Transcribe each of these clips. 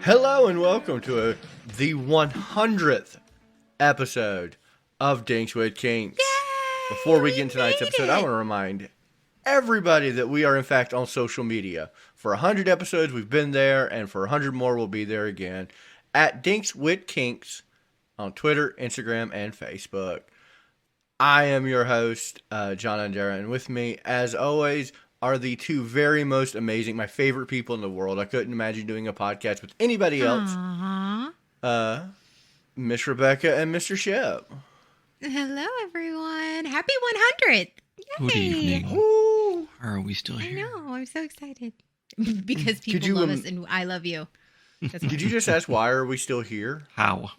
Hello and welcome to the 100th episode of Dinks with Kinks. Yay! Before we get into tonight's episode, I want to remind everybody that we are in fact on social media. For 100 episodes, we've been there, and for 100 more, we'll be there again. At Dinks with Kinks on Twitter, Instagram, and Facebook. I am your host, John Andera, and with me, as always, are the two very most amazing, my favorite people in the world. I couldn't imagine doing a podcast with anybody else. Miss Rebecca and Mr. Shep. Hello, everyone. Happy 100. Yay. Good evening. Ooh. Are we still here? I know. I'm so excited. Because people love us and I love you. Did you just ask why are we still here? How?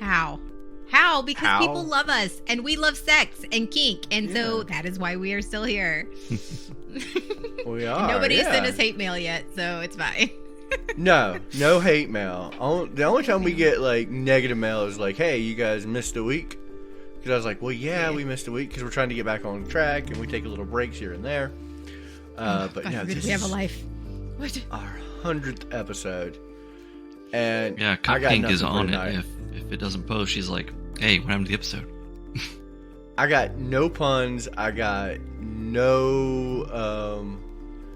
How? How? Because How? people love us and we love sex and kink. And so that is why we are still here. We are. Nobody has sent us hate mail yet, so it's fine. No hate mail. The only time we get like negative mail is like, hey, you guys missed a week. Because I was like, well, yeah, we missed a week because we're trying to get back on track and we take a little breaks here and there. But God no, forbid this we have a is life. What? our 100th episode. And Yeah, I got Pink is nothing for on tonight. it. If it doesn't post, she's like, hey, what happened to the episode? I got no puns. I got no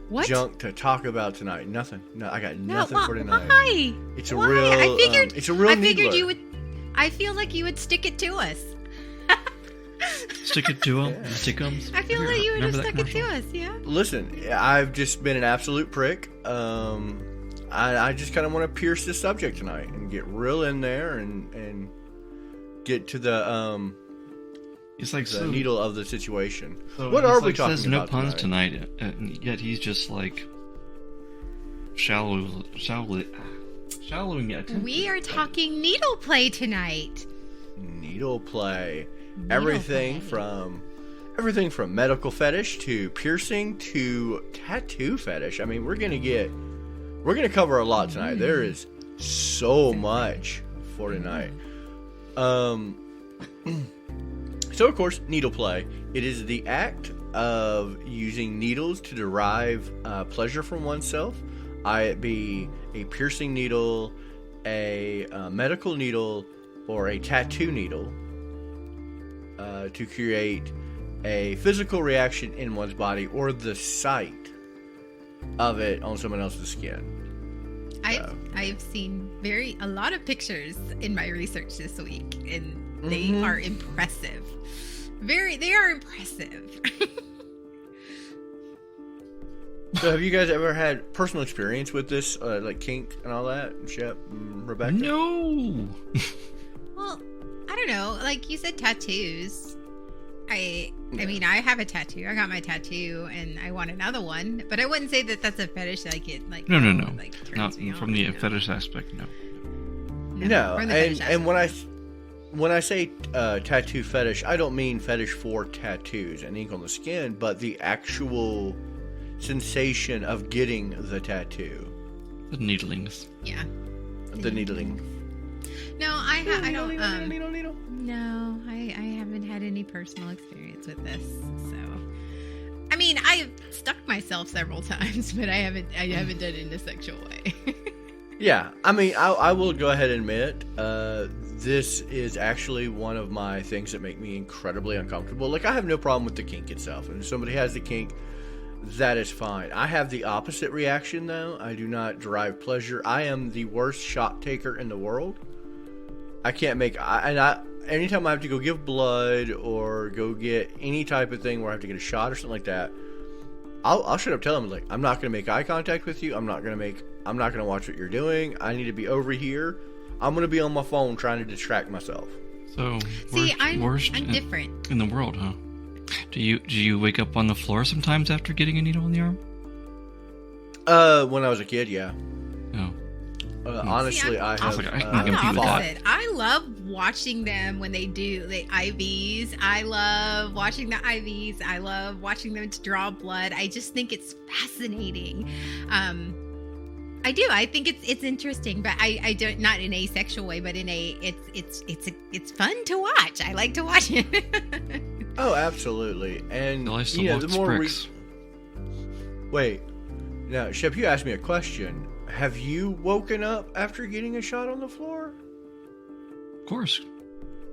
What? junk to talk about tonight. Nothing. No, I got nothing for tonight. Why? It's a Why? real. I figured. It's a real. I figured needler. you would. I feel like you would stick it to us. Stick it to them. Yeah. Stickums. I feel like you would have Remember that stuck it to commercial? us. Yeah. Listen, I've just been an absolute prick. I just kind of want to pierce the subject tonight and get real in there and get to the It's like the needle of the situation. So What it's are we like talking says no about puns tonight, and yet he's just like shallowing it. We are talking needle play tonight. Needle play. Needle Everything play. from medical fetish to piercing to tattoo fetish. I mean, we're gonna cover a lot tonight. There is so much for tonight. So of course, needle play. It is the act of using needles to derive pleasure from oneself. It be a piercing needle, a medical needle, or a tattoo needle. To create a physical reaction in one's body or the sight of it on someone else's skin. I've seen a lot of pictures in my research this week, and they are impressive. They are impressive. So have you guys ever had personal experience with this, like kink and all that, Shep and Rebecca? No. Well, I don't know. Like you said, tattoos. I mean, I have a tattoo. I got my tattoo, and I want another one. But I wouldn't say that that's a fetish. Like it, like No. like, turns Not me from on, the you know? fetish aspect. No. No, from the fetish and aspect. when I say tattoo fetish, I don't mean fetish for tattoos and ink on the skin, but the actual sensation of getting the tattoo, The needlings. Yeah. the needling. No, I don't. Needle. No, I haven't had any personal experience with this. So, I mean, I've stuck myself several times, but I haven't done it in a sexual way. Yeah, I mean, I will go ahead and admit, this is actually one of my things that make me incredibly uncomfortable. Like, I have no problem with the kink itself, and if somebody has the kink, that is fine. I have the opposite reaction, though. I do not derive pleasure. I am the worst shot taker in the world. I can't make... anytime I have to go give blood or go get any type of thing where I have to get a shot or something like that, I'll straight up tell them, like, I'm not going to make eye contact with you. I'm not going to watch what you're doing. I need to be over here. I'm going to be on my phone trying to distract myself. So See, worst I'm different. in the world, huh? Do you wake up on the floor sometimes after getting a needle in the arm? When I was a kid, yeah. No. Honestly, I have. I can I'm the compete with that. opposite. I love watching them when they do the IVs. I love watching the IVs. I love watching them to draw blood. I just think it's fascinating. I do. I think it's interesting, but I don't, not in a sexual way, but in a it's fun to watch. I like to watch it. Oh, absolutely. And Well, I still you know, love the more bricks. Wait. Now, Shep, you asked me a question, Have you woken up after getting a shot on the floor? Of course.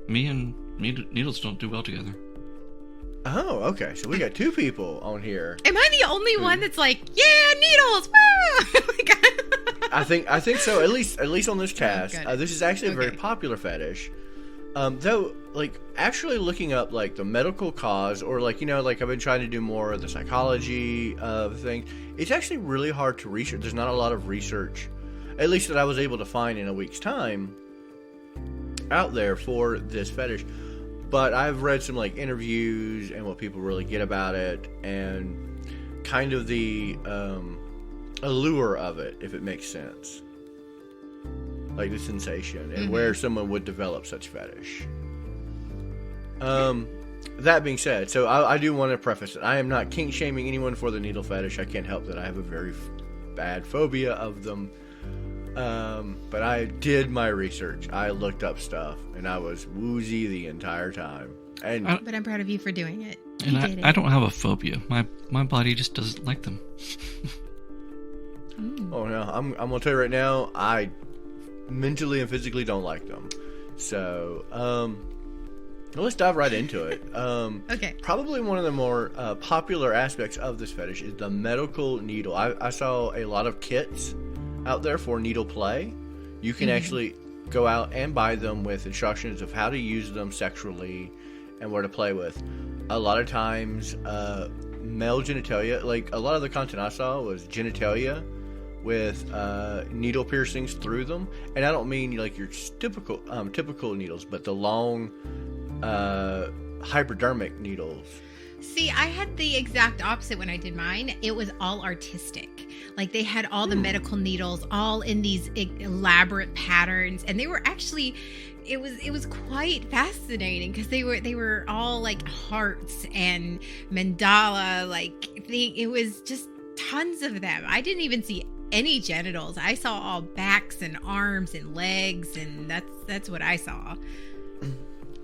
Me and needles don't do well together. Oh, okay. So we got two people on here. Am I the only one that's like, yeah, needles, woo! I think so. At least on this cast, good. this is actually a very Okay. popular fetish. Though, like, actually looking up like the medical cause, or like, you know, like I've been trying to do more of the psychology of things. It's actually really hard to research. There's not a lot of research, at least that I was able to find in a week's time, out there for this fetish. But I've read some like interviews and what people really get about it, and kind of the allure of it, if it makes sense. Like the sensation and where someone would develop such fetish. That being said, so I do want to preface it. I am not kink shaming anyone for the needle fetish. I can't help that I have a very bad phobia of them. But I did my research. I looked up stuff, and I was woozy the entire time. And But I'm proud of you for doing it. And You did it. I don't have a phobia. My body just doesn't like them. oh no, I'm gonna tell you right now, I mentally and physically don't like them. So, well, let's dive right into it. Okay. Probably one of the more popular aspects of this fetish is the medical needle. I saw a lot of kits out there for needle play. You can actually go out and buy them with instructions of how to use them sexually and where to play with. A lot of times, male genitalia, like a lot of the content I saw was genitalia with needle piercings through them. And I don't mean like your typical needles, but the long hypodermic needles. See, I had the exact opposite when I did mine. It was all artistic. Like they had all the medical needles all in these elaborate patterns, and they were actually it was quite fascinating because they were all like hearts and mandala it was just tons of them. I didn't even see any genitals. I saw all backs and arms and legs, and that's what I saw.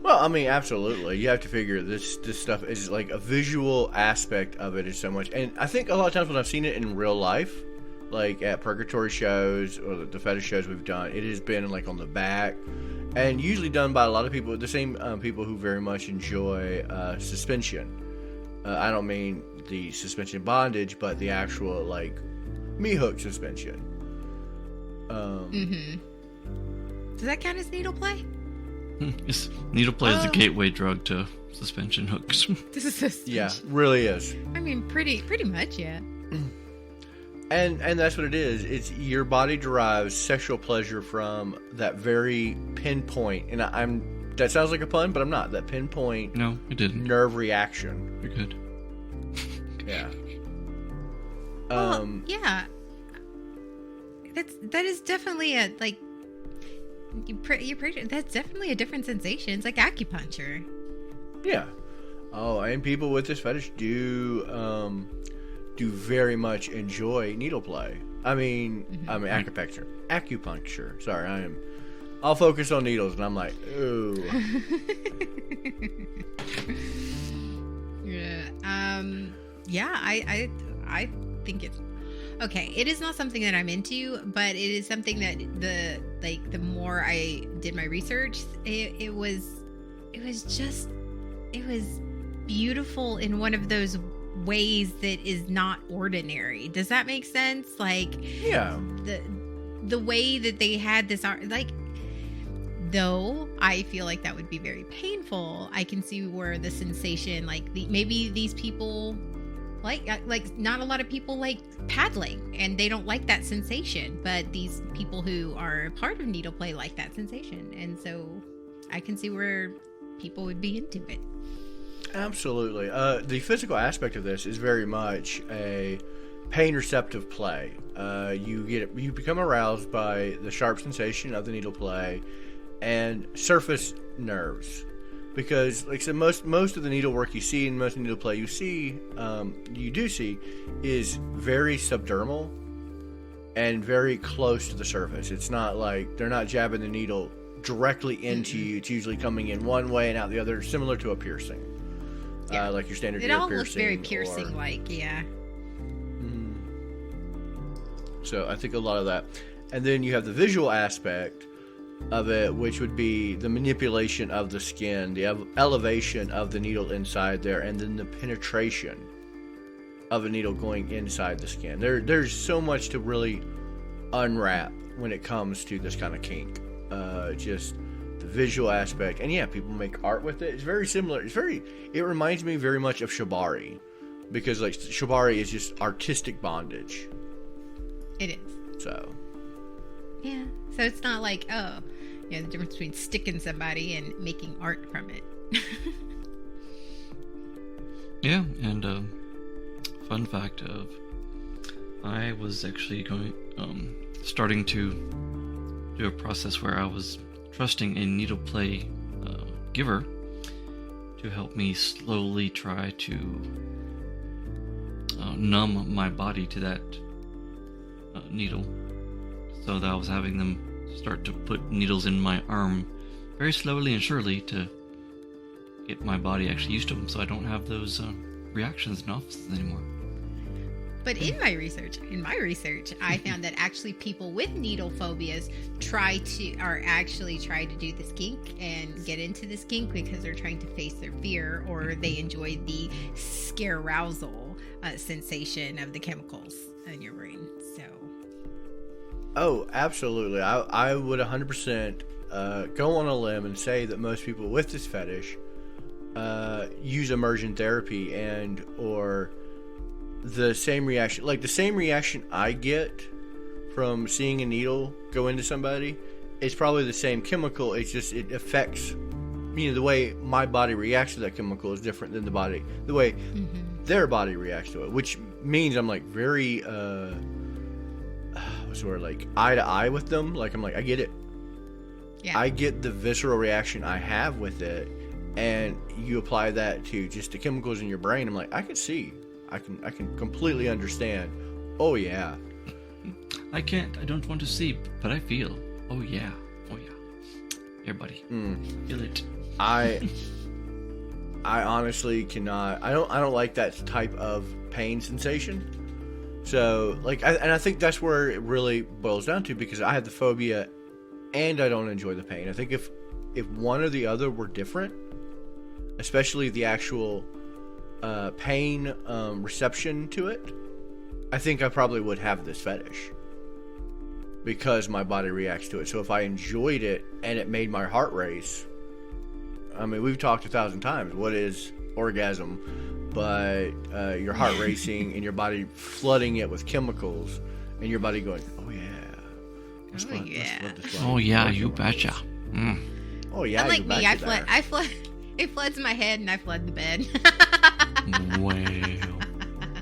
Well, I mean, absolutely. You have to figure this stuff is like a visual aspect of it is so much. And I think a lot of times when I've seen it in real life, like at purgatory shows or the fetish shows we've done, it has been like on the back, and usually done by a lot of people, the same people who very much enjoy suspension. I don't mean the suspension bondage, but the actual like me hook suspension. Does that count as needle play? Yes, needle play is a gateway drug to suspension hooks. This is suspension. Yeah, really is. I mean, pretty much, yeah. And that's what it is. It's your body derives sexual pleasure from that very pinpoint. And that sounds like a pun, but I'm not. That pinpoint. No, it didn't. Nerve reaction. You're good. Yeah. Well, yeah. That is definitely a like. That's definitely a different sensation. It's like acupuncture. Yeah. Oh, and people with this fetish do very much enjoy needle play. I mean acupuncture. Sorry, I'll focus on needles, and I'm like, ooh. Yeah. Yeah. I think it's okay. It is not something that I'm into, but it is something that the more I did my research, it was beautiful in one of those ways that is not ordinary. Does that make sense? Like, Yeah. the way that they had this art, like, though I feel like that would be very painful, I can see where the sensation, like maybe these people like not a lot of people like paddling and they don't like that sensation, but these people who are part of needle play like that sensation, and so I can see where people would be into it. Absolutely. The physical aspect of this is very much a pain receptive play. You become aroused by the sharp sensation of the needle play and surface nerves, because like so most of the needlework you see and most of the needle play you do see is very subdermal and very close to the surface. It's not like they're not jabbing the needle directly into you. It's usually coming in one way and out the other, similar to a piercing. Yeah. Like your standard It ear all piercing. looks very piercing like, yeah. So I think a lot of that. And then you have the visual aspect of it, which would be the manipulation of the skin, the elevation of the needle inside there, and then the penetration of a needle going inside the skin. There's so much to really unwrap when it comes to this kind of kink. Just the visual aspect, and yeah, people make art with it. It's very similar. It reminds me very much of shibari, because like shibari is just artistic bondage. It is. So yeah, so it's not like the difference between sticking somebody and making art from it. Yeah, and fun fact of, I was actually starting to do a process where I was trusting a needle play giver to help me slowly try to numb my body to that needle, so that I was having them start to put needles in my arm very slowly and surely to get my body actually used to them, so I don't have those reactions in offices anymore. But in my research, I found that actually people with needle phobias try to do this kink and get into this kink because they're trying to face their fear, or they enjoy the scare arousal sensation of the chemicals in your brain. So. Oh, absolutely. I would 100% go on a limb and say that most people with this fetish use immersion therapy or the same reaction. Like the same reaction I get from seeing a needle go into somebody, it's probably the same chemical. It's just it affects, the way my body reacts to that chemical is different than the way their body reacts to it, which means I'm like very sort of like eye to eye with them. Like I'm like, I get it. Yeah. I get the visceral reaction I have with it, and you apply that to just the chemicals in your brain. I'm like, I can see. I can completely understand. Oh yeah. I don't want to see, but I feel. Oh yeah. Here, buddy. Feel it. I honestly cannot. I don't like that type of pain sensation. So, I think that's where it really boils down to, because I have the phobia and I don't enjoy the pain. I think if one or the other were different, especially the actual pain reception to it, I think I probably would have this fetish because my body reacts to it. So if I enjoyed it and it made my heart race, I mean, we've talked 1,000 times. What is orgasm? But your heart racing and your body flooding it with chemicals, and your body going, "Oh yeah, oh yeah, you betcha." Oh yeah, unlike you me, betcha. I flood. It floods my head, and I flood the bed.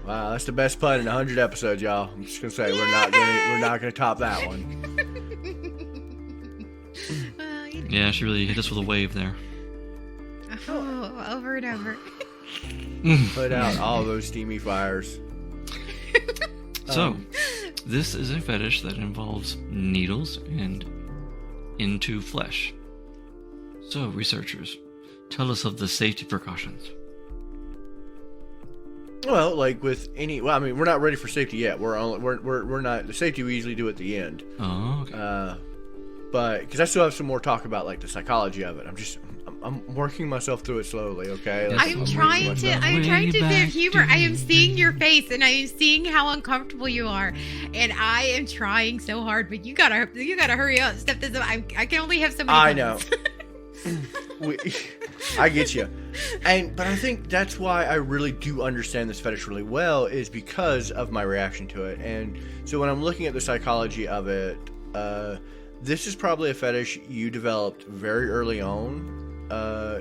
Wow, that's the best pun in 100 episodes, y'all. I'm just gonna say we're not gonna top that one. Well, Yeah, she really hit us with a wave there. Oh, over and over. Put out all those steamy fires. So, this is a fetish that involves needles and into flesh. So, researchers, tell us of the safety precautions. Well, like with any, I mean, we're not ready for safety yet. We're not. The safety we usually do at the end. Oh, okay. But because I still have some more talk about like the psychology of it. I'm working myself through it slowly. Okay. I'm trying to get humor. I am seeing your face, and I am seeing how uncomfortable you are, and I am trying so hard. But you gotta hurry up. Step this up. I can only have so many. I know. I get you, but I think that's why I really do understand this fetish really well, is because of my reaction to it. And so when I'm looking at the psychology of it, this is probably a fetish you developed very early on.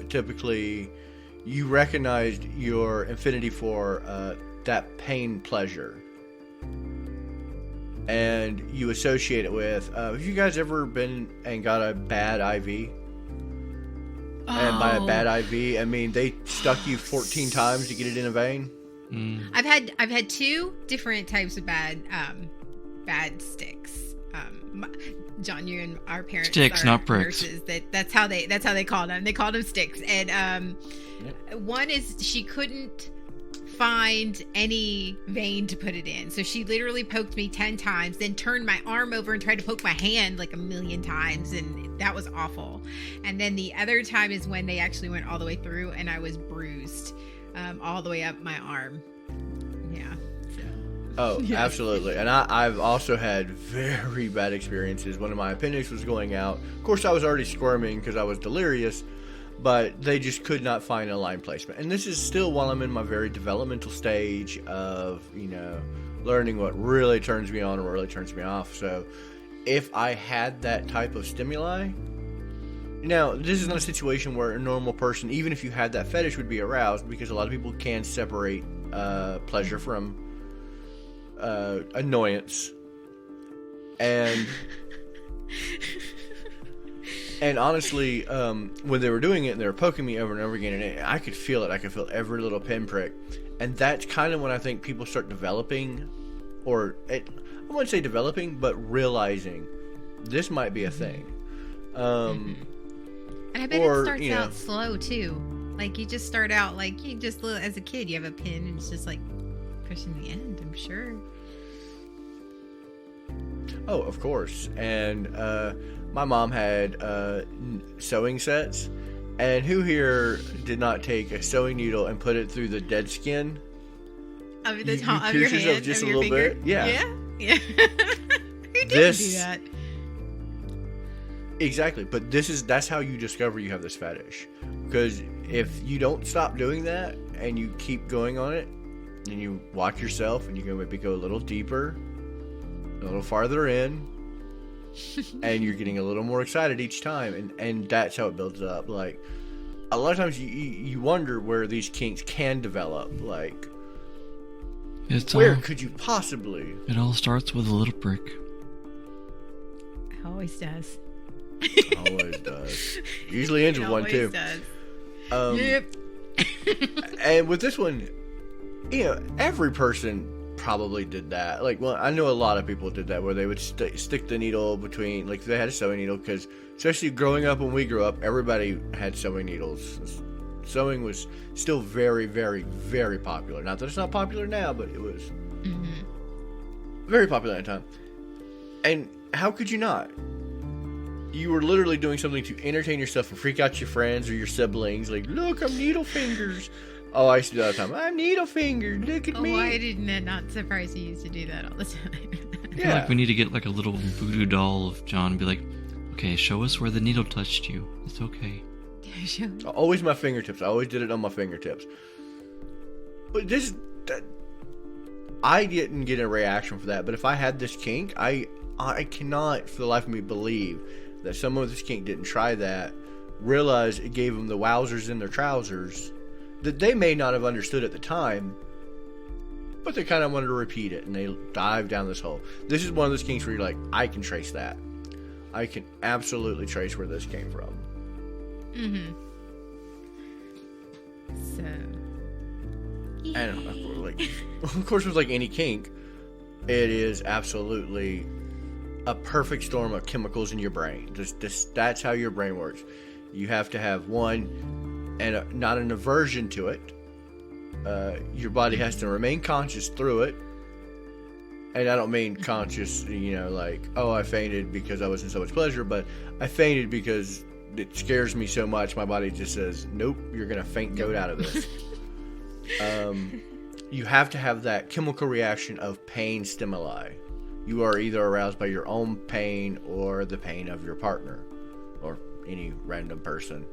Typically, you recognized your affinity for that pain pleasure, and you associate it with. Have you guys ever been and got a bad IV? And by a bad IV, I mean they stuck you 14 times to get it in a vein. I've had two different types of bad sticks. John, you and our parents sticks, are not pricks. Nurses. That's how they called them. They called them sticks. And one is she couldn't find any vein to put it in. So she literally poked me 10 times, then turned my arm over and tried to poke my hand like a million times. And that was awful. And then the other time is when they actually went all the way through and I was bruised all the way up my arm. Yeah. Oh, Yes. absolutely. And I've also had very bad experiences. One of my appendix was going out. Of course, I was already squirming because I was delirious, but they just could not find a line placement. And this is still while I'm in my very developmental stage of, learning what really turns me on and what really turns me off. So if I had that type of stimuli, now, this is not a situation where a normal person, even if you had that fetish, would be aroused, because a lot of people can separate pleasure from annoyance. And honestly, when they were doing it and they were poking me over and over again, and I could feel it. I could feel every little pinprick. And that's kind of when I think people start developing, I wouldn't say developing, but realizing this might be a thing. And I bet it starts out slow too. Like you just start out like you just as a kid, you have a pin and it's just like pushing the end, I'm sure. Oh, of course. And my mom had sewing sets. And who here did not take a sewing needle and put it through the dead skin? Of the top of your pierce hand, yourself just of a your little finger? bit? Yeah. Yeah. Who didn't do that? Exactly, but that's how you discover you have this fetish. Because if you don't stop doing that and you keep going on it, and you watch yourself and you go maybe go a little deeper, a little farther in, and you're getting a little more excited each time, and that's how it builds up. Like a lot of times you wonder where these kinks can develop. Like where could you possibly? It all starts with a little brick. It always does. Always does. Usually ends with one too. Does. Yep. And with this one, every person probably did that. Like, well, I know a lot of people did that where they would stick the needle between, like, they had a sewing needle, because especially growing up when we grew up, everybody had sewing needles. Sewing was still very, very, very popular. Not that it's not popular now, but it was very popular at the time. And how could you not? You were literally doing something to entertain yourself and freak out your friends or your siblings. Like, look, I'm needle fingers. Oh, I used to do that all the time. I'm needle fingered. Look at me. Why didn't it not surprise you used to do that all the time? I feel like we need to get like a little voodoo doll of John and be like, okay, show us where the needle touched you. It's okay. Always my fingertips. I always did it on my fingertips. But I didn't get a reaction for that. But if I had this kink, I cannot for the life of me believe that someone with this kink didn't try that, realize it gave them the wowzers in their trousers that they may not have understood at the time, but they kind of wanted to repeat it, and they dive down this hole. This is one of those kinks where you're like, I can trace that. I can absolutely trace where this came from. Mm-hmm. So... And of course, with like any kink, it is absolutely a perfect storm of chemicals in your brain. That's how your brain works. You have to have one, and not an aversion to it. Your body has to remain conscious through it. And I don't mean conscious, like, oh, I fainted because I was in so much pleasure, but I fainted because it scares me so much, my body just says, nope, you're going to faint goat out of this. You have to have that chemical reaction of pain stimuli. You are either aroused by your own pain or the pain of your partner or any random person.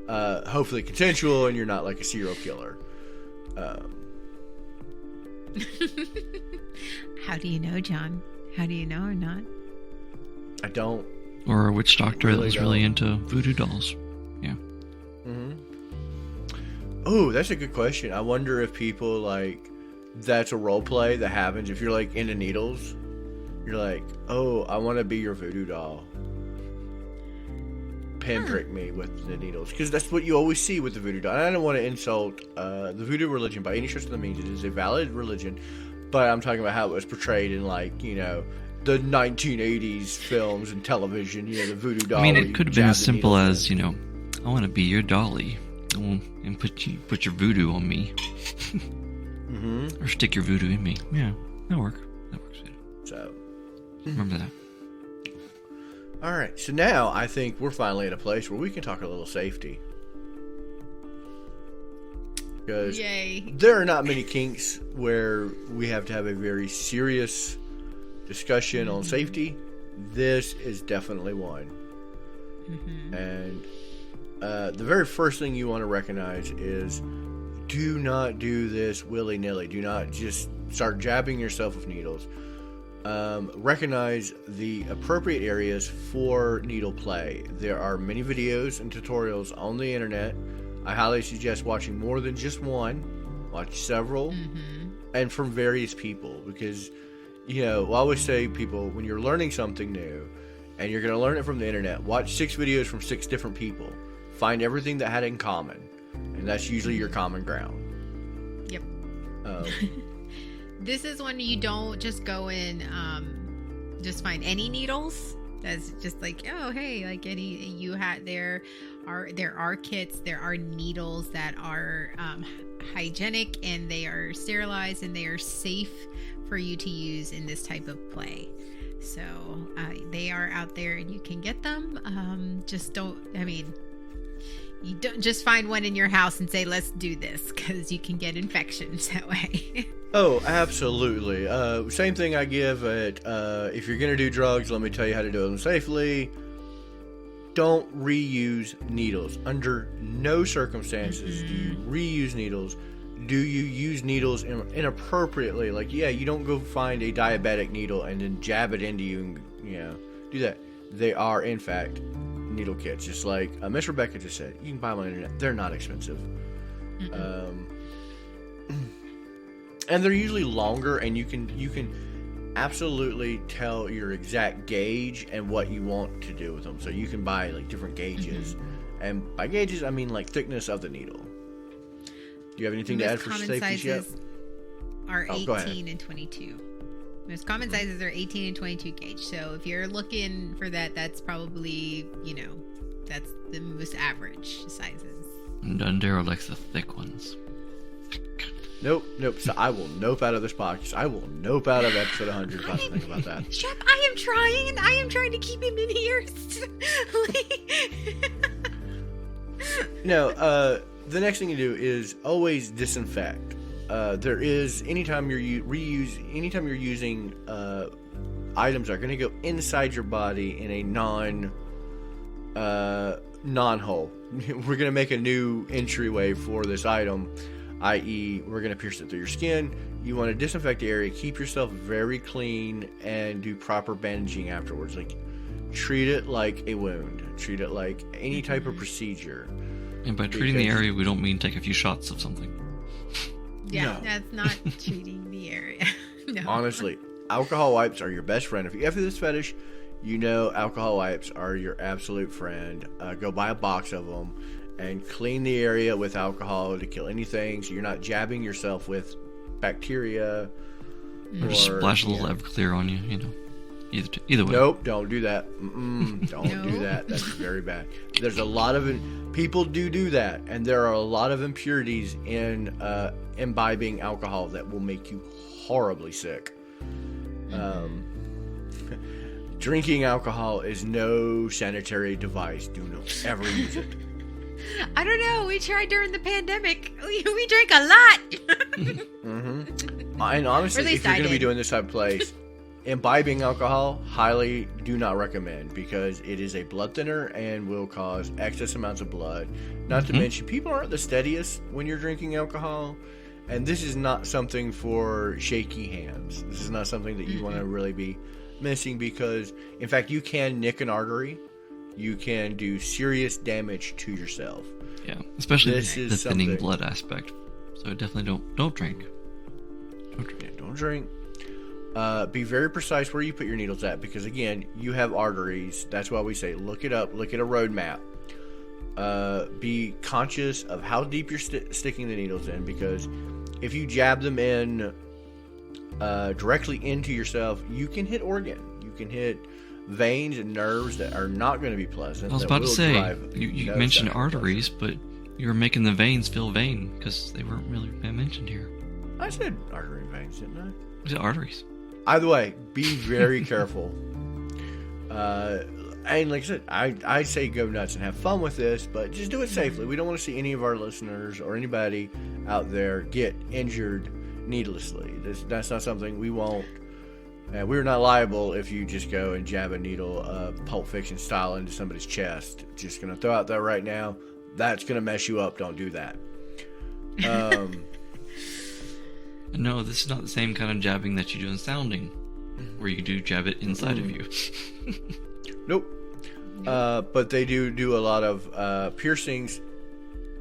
Hopefully consensual, and you're not like a serial killer. How do you know, John? How do you know or not? I don't. Or a witch doctor really that was really into voodoo dolls. Yeah. Mm-hmm. Oh, that's a good question. I wonder if people that's a role play that happens. If you're like into needles, you're like, oh, I want to be your voodoo doll. Pinprick me with the needles, because that's what you always see with the voodoo doll. And I don't want to insult the voodoo religion by any stretch of the means. It is a valid religion, but I'm talking about how it was portrayed in the 1980s films and television. The voodoo doll. I mean, it could have been as simple as I want to be your dolly, and put your voodoo on me. Or stick your voodoo in me. Yeah, that'll work. That works good. So, Remember that. all right. So now I think we're finally at a place where we can talk a little safety. Because Yay. there are not many kinks where we have to have a very serious discussion on safety. This is definitely one. And the very first thing you want to recognize is do not do this willy-nilly. Do not just start jabbing yourself with needles. Recognize the appropriate areas for needle play. There are many videos and tutorials on the internet. I highly suggest watching more than just one. Watch several, and from various people, because I always say, people, when you're learning something new and you're going to learn it from the internet, watch 6 videos from 6 different people. Find everything that had in common, and that's usually your common ground. Yep. This is when you don't just go in, just find any needles. That's just like, oh, hey, like there are kits, there are needles that are hygienic, and they are sterilized, and they are safe for you to use in this type of play. So they are out there, and you can get them. You don't just find one in your house and say, let's do this, because you can get infections that way. Oh, absolutely. Same thing I give at, if you're going to do drugs, let me tell you how to do them safely. Don't reuse needles. Under no circumstances do you reuse needles. Do you use needles inappropriately? Like, you don't go find a diabetic needle and then jab it into you and, do that. They are, in fact, needle kits. Just like Miss Rebecca just said, you can buy them on the internet. They're not expensive. And they're usually longer, and you can absolutely tell your exact gauge and what you want to do with them. So you can buy like different gauges, and by gauges I mean like thickness of the needle. Do you have anything to add for safety yet? Are 18 and 22. Most common sizes are 18 and 22 gauge. So if you're looking for that, that's probably that's the most average sizes. And Dundero likes the thick ones. Nope. So I will nope out of this podcast. I will nope out of episode 100 if I think about that. Shep, I am trying to keep him in here. The next thing you do is always disinfect. There is anytime you're using items that are going to go inside your body in a non-hole. We're going to make a new entryway for this item. I.e., we're going to pierce it through your skin. You want to disinfect the area, keep yourself very clean, and do proper bandaging afterwards. Like, treat it like a wound. Treat it like any type of procedure. And by treating the area, we don't mean take a few shots of something. Yeah, no. That's not treating the area. No. Honestly, alcohol wipes are your best friend. If you have this fetish, alcohol wipes are your absolute friend. Go buy a box of them. And clean the area with alcohol to kill anything, so you're not jabbing yourself with bacteria. Or just splash a little Everclear on you, Either way. Nope, don't do that. Don't do that. That's very bad. There's a lot of people do that, and there are a lot of impurities in imbibing alcohol that will make you horribly sick. Drinking alcohol is no sanitary device. Do not ever use it. I don't know. We tried during the pandemic. We drank a lot. And honestly, if you're going to be doing this type of place, imbibing alcohol, highly do not recommend, because it is a blood thinner and will cause excess amounts of blood. Not to mention, people aren't the steadiest when you're drinking alcohol, and this is not something for shaky hands. This is not something that you want to really be missing, because, in fact, you can nick an artery. You can do serious damage to yourself. Yeah, especially the thinning blood aspect. So definitely don't drink. Don't drink. Be very precise where you put your needles at, because again, you have arteries. That's why we say look it up. Look at a road map. Be conscious of how deep you're sticking the needles in, because if you jab them in directly into yourself, you can hit organ. You can hit veins and nerves that are not going to be pleasant. I was about to say, you mentioned arteries, but you were making the veins feel vain, because they weren't really mentioned here. I said artery veins, didn't I? Is it arteries? Either way, be very careful. And like I said, I say go nuts and have fun with this, but just do it safely. We don't want to see any of our listeners or anybody out there get injured needlessly. That's not something we won't. We're not liable if you just go and jab a needle, Pulp Fiction style, into somebody's chest. Just going to throw out there right now, that's going to mess you up. Don't do that. No, this is not the same kind of jabbing that you do in sounding, where you do jab it inside of you. Nope. But they do a lot of piercings.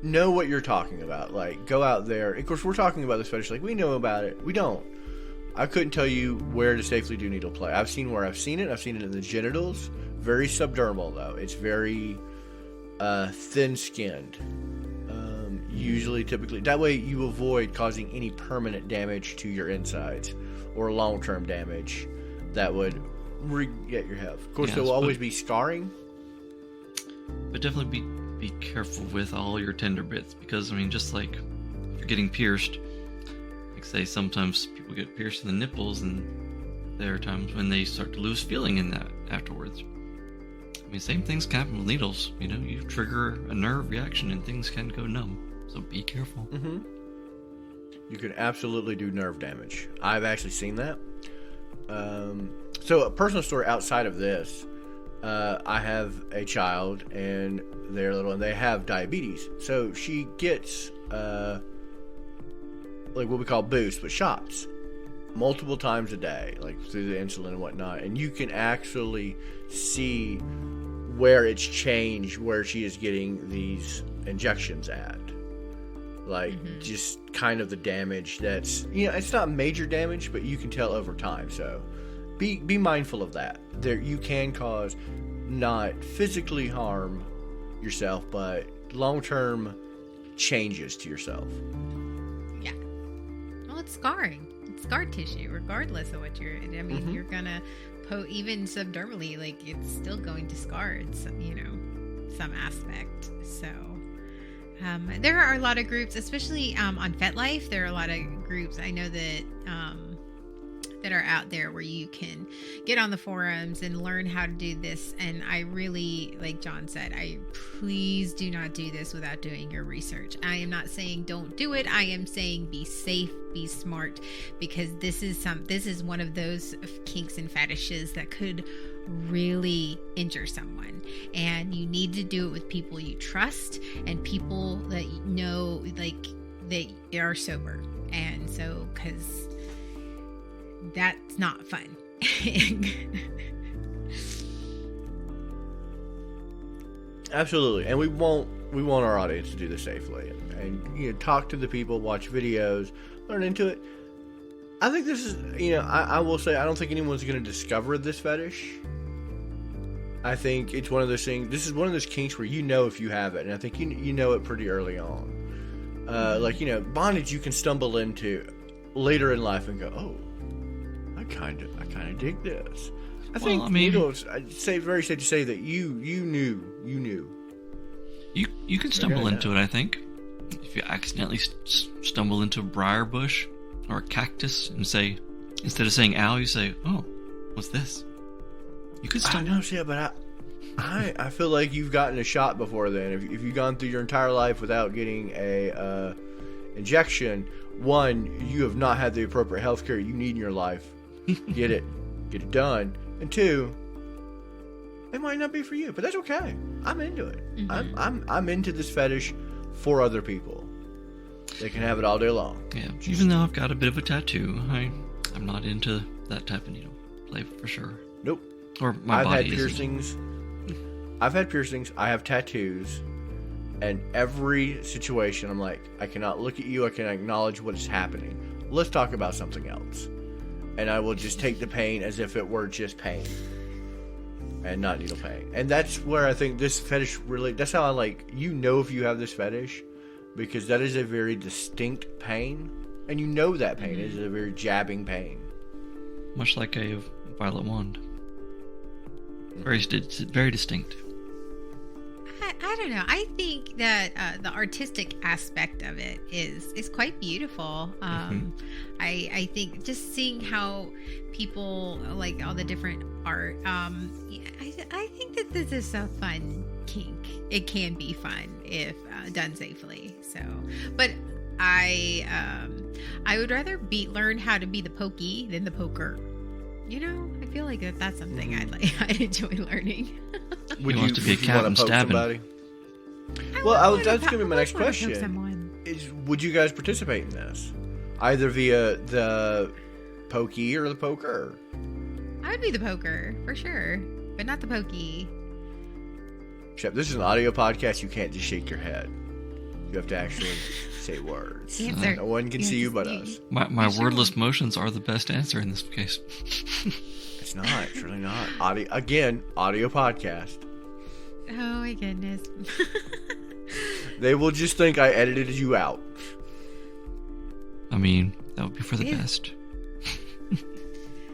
Know what you're talking about. Like, go out there. Of course, we're talking about this fetish. Like, we know about it. We don't. I couldn't tell you where to safely do needle play. I've seen where I've seen it. I've seen it in the genitals. Very subdermal, though. It's very thin-skinned. Usually, typically. That way, you avoid causing any permanent damage to your insides or long-term damage that would get your health. Of course, there will always be scarring. But definitely be careful with all your tender bits, because, I mean, just like if you're getting pierced, like say sometimes people get pierced in the nipples, and there are times when they start to lose feeling in that afterwards. I mean, same things can happen with needles. You know, you trigger a nerve reaction and things can go numb. So be careful. Mm-hmm. You can absolutely do nerve damage. I've actually seen that. So a personal story outside of this, I have a child, and they're little, and they have diabetes. So she gets like what we call boosts, but shots, multiple times a day, like through the insulin and whatnot. And you can actually see where it's changed, where she is getting these injections at. Like, just kind of the damage that's, it's not major damage, but you can tell over time. So be mindful of that. You can cause not physically harm yourself, but long-term changes to yourself. Yeah. Well, it's scarring. It's scar tissue, regardless of what you're. I mean, you're gonna even subdermally, like, it's still going to scar. It's, some aspect. So. There are a lot of groups, especially on FetLife. There are a lot of groups I know that that are out there where you can get on the forums and learn how to do this. And I really, like John said, please do not do this without doing your research. I am not saying don't do it. I am saying be safe, be smart, because this is one of those kinks and fetishes that could really injure someone, and you need to do it with people you trust and people that know, like, they are sober. And so, because that's not fun. Absolutely. And we want our audience to do this safely, and talk to the people, watch videos, learn into it. I think this is, I will say, I don't think anyone's going to discover this fetish. I think it's one of those things. This is one of those kinks where if you have it, and I think you know it pretty early on. Bondage you can stumble into later in life and go, oh, I kind of dig this. I think needles. I'd say very safe to say that you knew. You can stumble into it. I think if you accidentally stumble into a briar bush or a cactus and say, instead of saying "ow," you say, "Oh, what's this?" You could stumble. I know, yeah, but I feel like you've gotten a shot before then. If you've gone through your entire life without getting a injection, one, you have not had the appropriate health care you need in your life. Get it done. And two, it might not be for you, but that's okay. I'm into it. Mm-hmm. I'm into this fetish for other people. They can have it all day long. Yeah, even though I've got a bit of a tattoo, I'm not into that type of needle play for sure. Nope. Or my body had piercings. I've had piercings. I have tattoos. And every situation, I'm like, I cannot look at you. I can acknowledge what is happening. Let's talk about something else. And I will just take the pain as if it were just pain and not needle pain. And that's where I think this fetish really, that's how I like, if you have this fetish, because that is a very distinct pain. And that pain is a very jabbing pain. Much like a violet wand. Very distinct. I don't know. I think that the artistic aspect of it is quite beautiful. I think just seeing how people like all the different art. I think that this is a fun kink. It can be fun if done safely. So, but I would rather learn how to be the pokey than the poker. You know, I feel like that's something I'd enjoy learning. Would you want to be a cat and stabbing? Somebody? Well, that's going to be my next question. Would you guys participate in this? Either via the pokey or the poker? I would be the poker, for sure. But not the pokey. Shep, this is an audio podcast. You can't just shake your head. You have to actually say words. No one can see you but us. My wordless motions are the best answer in this case. It's not. It's really not. Audio podcast. Oh my goodness. They will just think I edited you out. I mean, that would be for the best.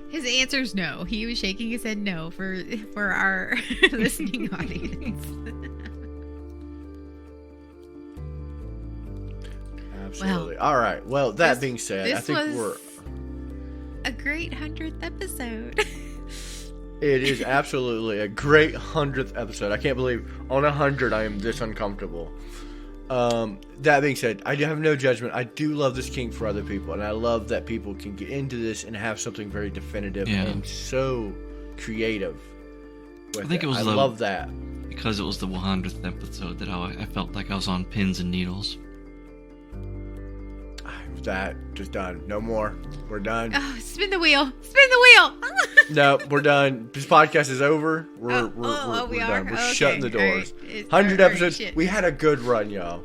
His answer's no. He was shaking his head no for our listening audience. Absolutely. Well, all right. Well, that being said, I think we're a great 100th episode. It is absolutely a great 100th episode. I can't believe on 100 I am this uncomfortable. That being said, I have no judgment. I do love this kink for other people, and I love that people can get into this and have something very definitive and so creative. I think it was. I love that because it was the 100th episode that I felt like I was on pins and needles. That just done. No more. We're done. Oh, spin the wheel. Spin the wheel. No, we're done. This podcast is over. We're done. We're shutting the doors. Right. 100 episodes. We had a good run, y'all.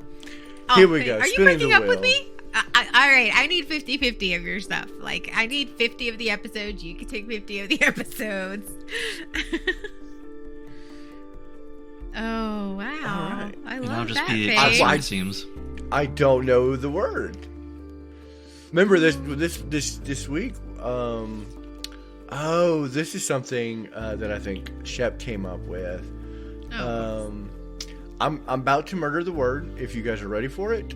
Here we go. Are you breaking up with me? All right. I need 50-50 of your stuff. Like, I need 50 of the episodes. You can take 50 of the episodes. Oh, wow. All right. I love that face. It seems. I don't know the word. Remember this week? This is something that I think Shep came up with. I'm about to murder the word. If you guys are ready for it,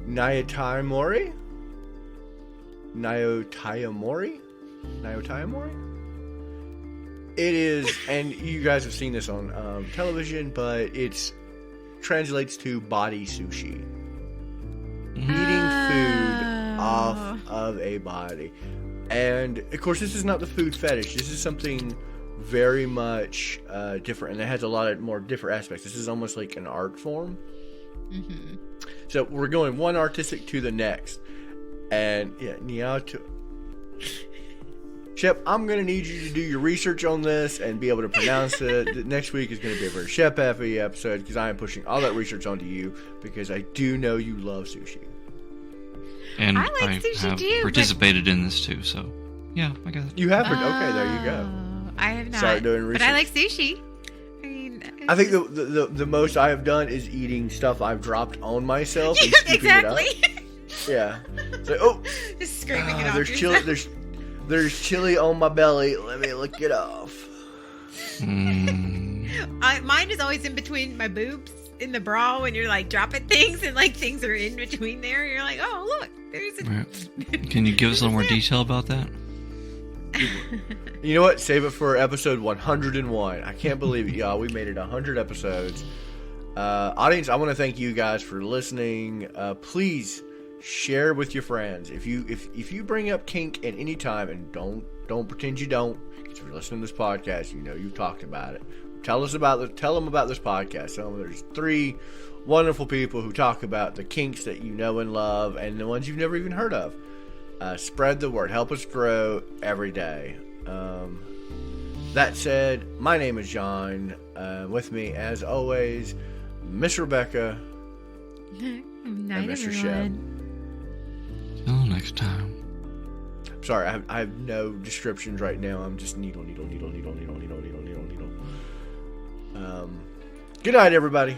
Nyotayamori. It is, and you guys have seen this on television, but it translates to body sushi. Eating food off of a body. And of course this is not the food fetish. This is something very much different, and it has a lot of more different aspects. This is almost like an art form. So we're going one artistic to the next. And Shep, I'm going to need you to do your research on this and be able to pronounce it. Next week is going to be a very Shep-heavy episode because I am pushing all that research onto you because I do know you love sushi. And I have participated in this too, so yeah, I got it. You have? Okay, there you go. I have not. Start doing research. But I like sushi. I think the most I have done is eating stuff I've dropped on myself and scooping it up. Yeah. So, just screaming it off. There's chili on my belly. Let me lick it off. Mine is always in between my boobs in the bra when you're like dropping things and like things are in between there. You're like, oh look, there's a. Can you give us a little more detail about that? You know what? Save it for episode 101. I can't believe it, y'all. We made it 100 episodes. Audience, I want to thank you guys for listening. Please share with your friends. If you bring up kink at any time, and don't pretend you don't, because if you're listening to this podcast, you know you've talked about it. Tell them about this podcast. Tell them there's 3 wonderful people who talk about the kinks that you know and love, and the ones you've never even heard of. Spread the word. Help us grow every day. That said, my name is John. With me, as always, Miss Rebecca and Mr. Shep. Till next time. Sorry, I have no descriptions right now. I'm just needle. Good night, everybody.